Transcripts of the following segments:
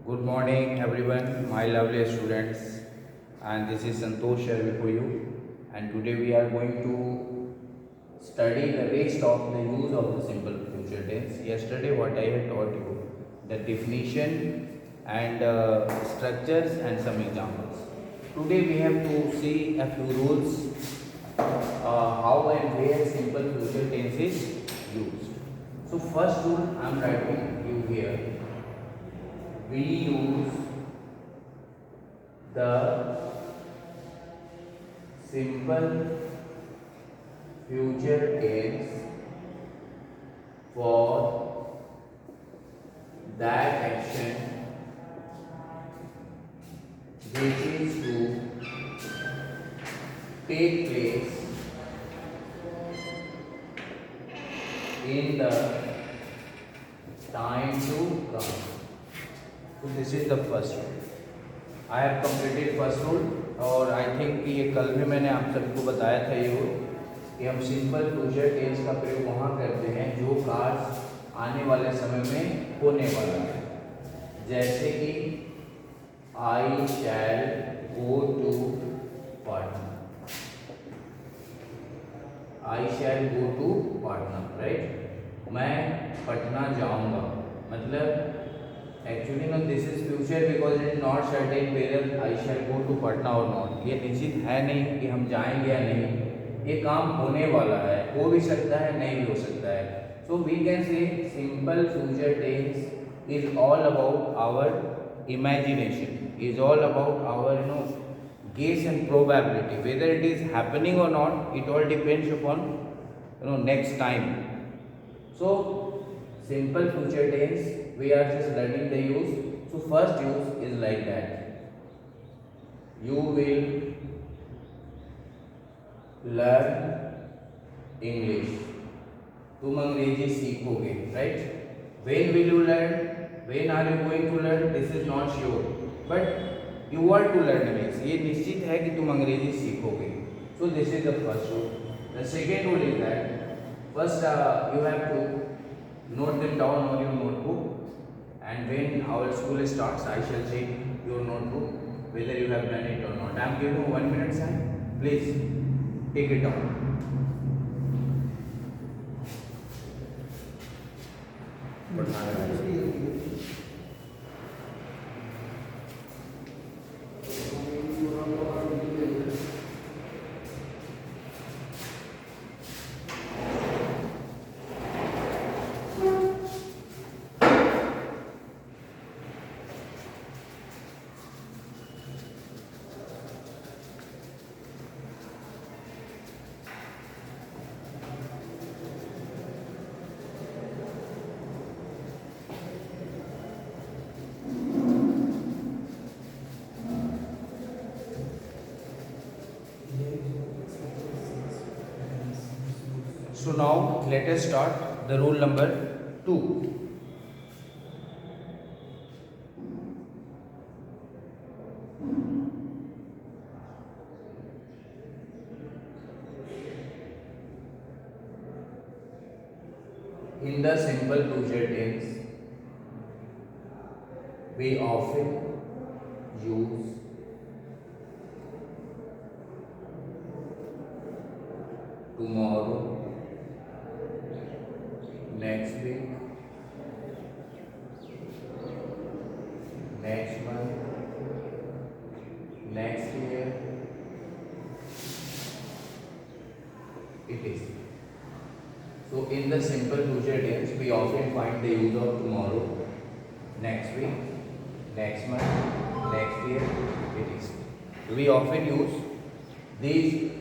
Good morning, everyone, my lovely students, and this is Santosh here before you. And today we are going to study the rest of the use of the simple future tense. Yesterday, what I had taught you, the definition and structures and some examples. Today we have to see a few rules how and where simple future tense is used. So first rule I am writing you here. We use the simple future tense for that action which is to take place in the time to come. So this is the first rule. I have completed first rule और I think कि ये कल भी मैंने आप सभी को बताया था ये rule कि हम सिंपल फ्यूचर टेंस का प्रयोग वहाँ करते हैं जो कार्य आने वाले समय में होने वाला है, जैसे कि I shall go to Patna, I shall go to Patna, right. मैं पटना जाऊंगा, मतलब actually no this is future because it is not certain whether I shall go to Patna और नॉट। ये निश्चित है नहीं कि हम जाएंगे या नहीं, ये काम होने वाला है, हो भी सकता है नहीं भी हो सकता है। So we can say simple future tense is all about our imagination, is all about our guess and probability whether it is happening or not. It all depends upon next time. So simple future tense we are just learning the use. So first use is like that: you will learn English, तुम अंग्रेजी सीखोगे, right? When will you learn? When are you going to learn? This is not sure, but you want to learn English. ये निश्चित है कि तुम अंग्रेजी सीखोगे. So this is the first rule. The second rule is that first you have to note them down on your notebook, and when our school starts, I shall check your notebook whether you have done it or not. I am giving you 1 minute time. Please take it down. So now let us start the rule number 2. In the simple future tense, we often use tomorrow, next week, next month, next year. It is. So in the simple future tense, we often find the use of tomorrow, next week, next month, next year. It is. We often use these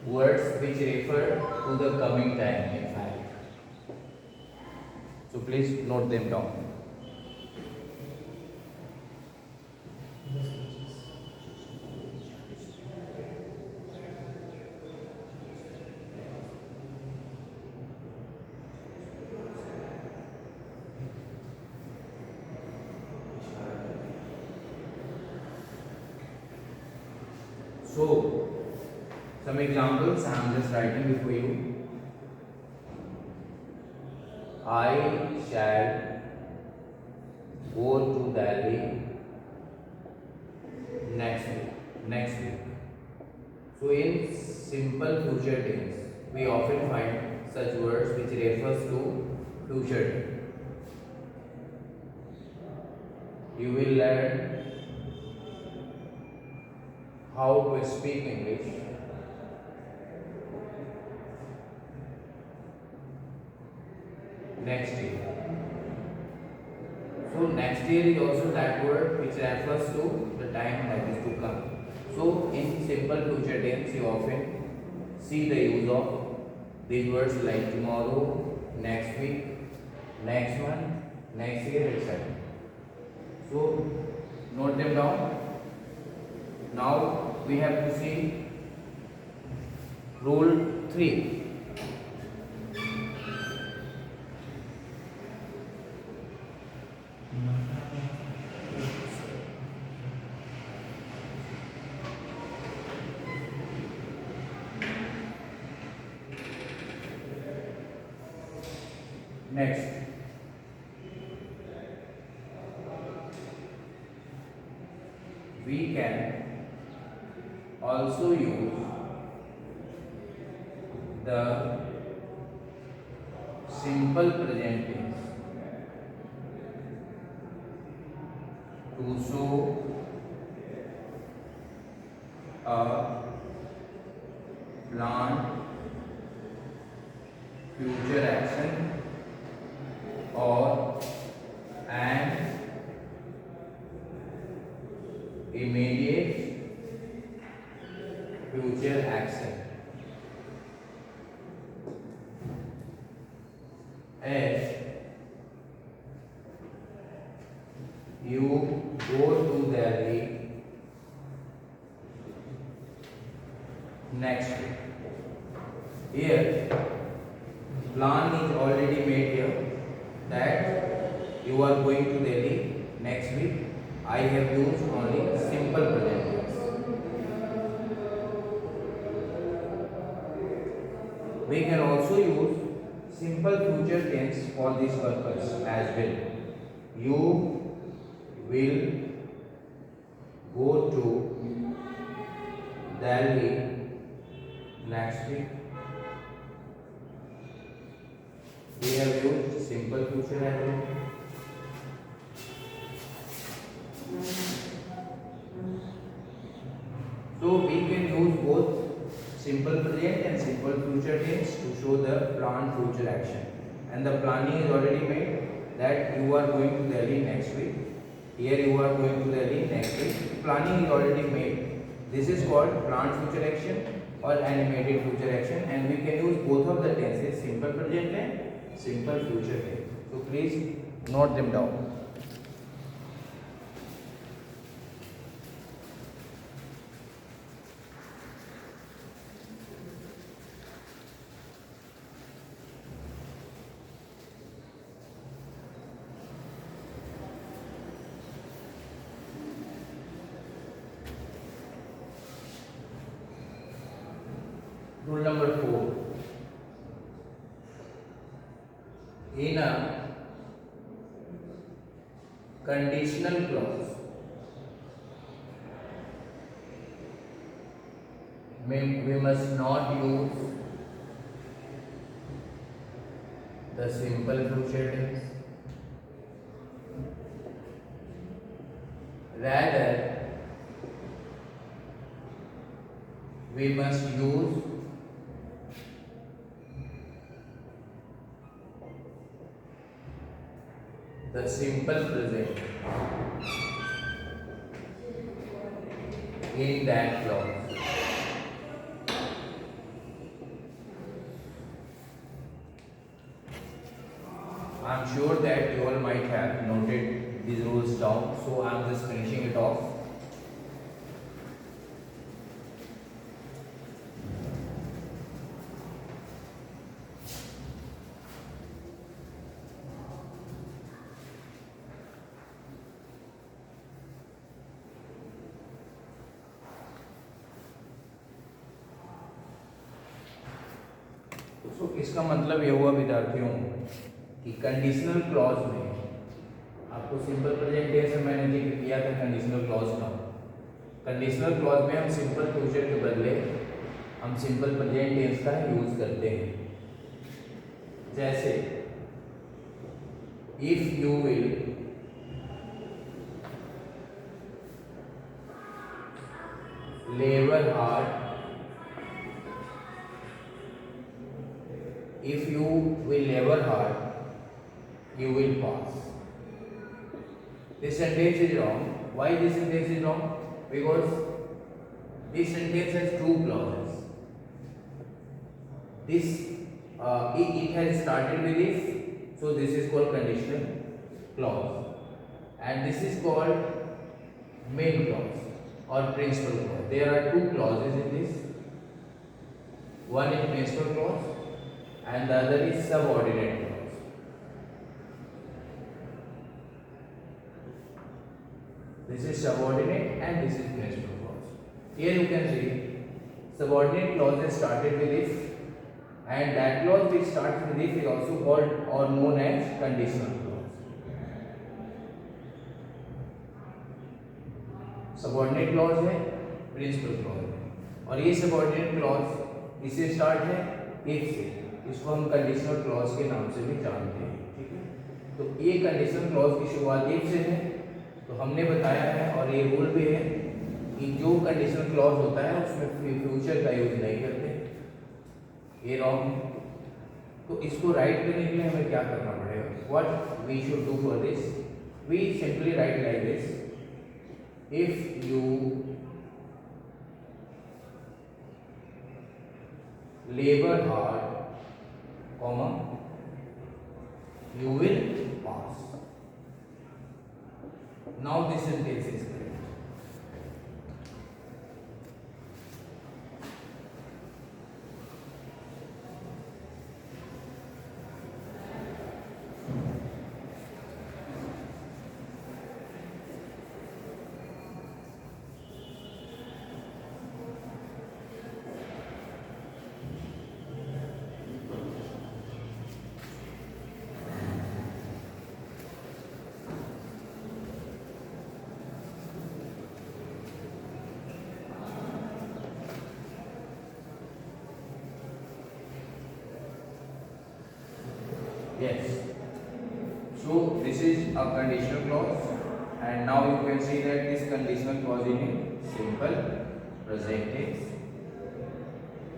words which refer to the coming time, in fact. So please note them down. So some examples I am just writing before you. I shall go to Delhi next week. So in simple future tense we often find such words which refers to future tense. You will learn how to speak English next year. So next year is also that word which refers to the time that is to come. So in simple future tense you often see the use of these words like tomorrow, next week, next month, next year, etc. So note them down. Now we have to see rule 3. Next, we can also use the simple present tense to show a planned future action or an immediate future action. As you go to Delhi next week. Here, plan is already made here that you are going to Delhi next week. I have used only simple present tense. We can also use simple future tense for this purpose as well. You will go to Delhi next week. We have used simple future as well. So we can use both simple present and simple future tense to show the planned future action. And the planning is already made that you are going to Delhi next week. Here you are going to Delhi next week. Planning is already made. This is called planned future action or animated future action, and we can use both of the tenses, simple present and simple future tense. So please note them down. Rule number 4. In a conditional clause, we must not use the simple future tense. Rather, we must use the simple present in that clause. I am sure that you all might have noted these rules down, so I am just finishing it off. तो इसका मतलब ये हुआ विद्यार्थियों कि conditional clause में आपको simple present tense में मैंने जिक्र किया था कंडीशनल क्लॉज का। कंडीशनल क्लॉज में हम सिंपल फ्यूचर के बदले हम सिंपल प्रेजेंट टेंस का यूज करते हैं। जैसे if you will labour hard, if you will labor hard, you will pass. This sentence is wrong. Why this sentence is wrong? Because this sentence has two clauses. This it has started with if, so this is called conditional clause, and this is called main clause or principal clause. There are two clauses in this. One is principal clause and the other is subordinate clause. This is subordinate and this is principal clause. Here you can see subordinate clause is started with if, and that clause which starts with if is also called or known as conditional clause. Subordinate clause है, principal clause है, और ये subordinate clause इससे start है if से, इसको हम conditional clause के नाम से भी जानते हैं। ठीक है, तो ये कंडीशनल क्लॉज की शुरुआत इफ से है, तो हमने बताया है और ये रूल भी है कि जो कंडीशनल क्लॉज होता है उसमें फ्यूचर का यूज नहीं करते, ये रॉन्ग है। तो इसको राइट करने के लिए हमें क्या करना पड़ेगा? What we should do for this? We simply write like this, if you labor hard, comma, you will pass. Now this sentence is correct. Yes. So this is a conditional clause, and now you can see that this conditional clause is in simple present tense,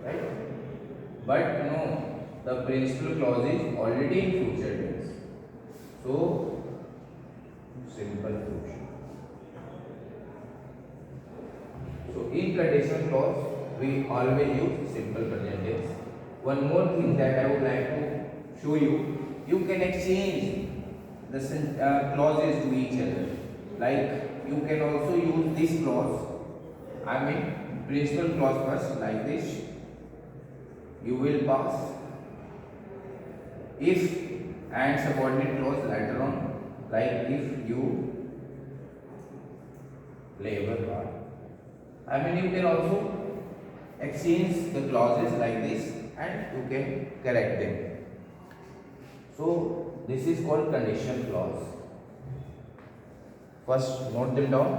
right? But no, the principal clause is already in future tense. So simple future. So in conditional clause we always use simple present tense. One more thing that I would like to show you. You can exchange the clauses to each other. Like you can also use this clause, I mean principal clause first, like this, you will pass, if, and subordinate clause later on, like if you labor hard. I mean you can also exchange the clauses like this and you can correct them. So this is called conditional clause. First note them down.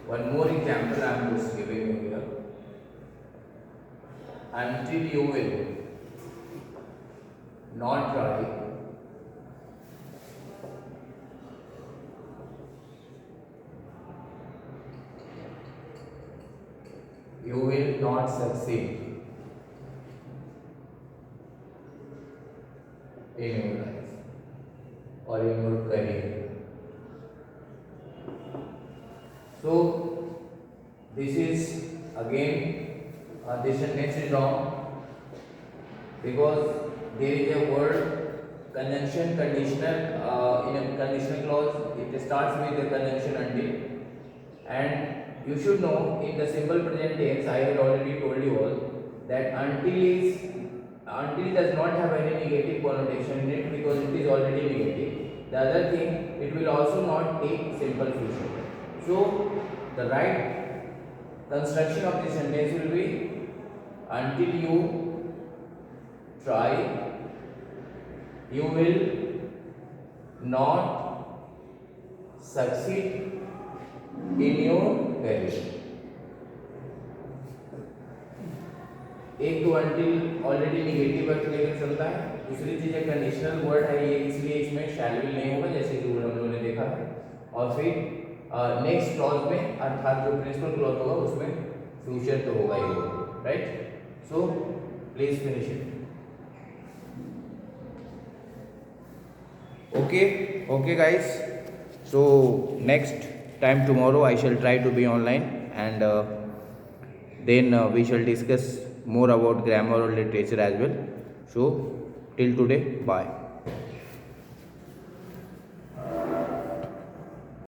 One more example I am just giving you here. Until you will not try, you will not succeed in your life or in your career. So this is again this sentence is wrong because there is a word conjunction conditional in a conditional clause. It starts with the conjunction until, and you should know in the simple present tense I had already told you all that until is until does not have any negative connotation in it because it is already negative. The other thing, it will also not take simple future. So the right construction of this sentence will be until you try, you will not succeed in your career. एक तो until already negative अर्थ लेकर चलता है, दूसरी चीज है conditional word है ये, इसलिए इसमें शैल विल नहीं होगा जैसे कि हम लोगों ने देखा है। और फिर नेक्स्ट क्लॉज में अर्थात जो प्रिंसिपल क्लॉज होगा उसमें फ्यूचर तो होगा ही होगा, right. So please finish it. Okay guys, so next time tomorrow I shall try to be online, and then we shall discuss more about grammar or literature as well. So till today, bye.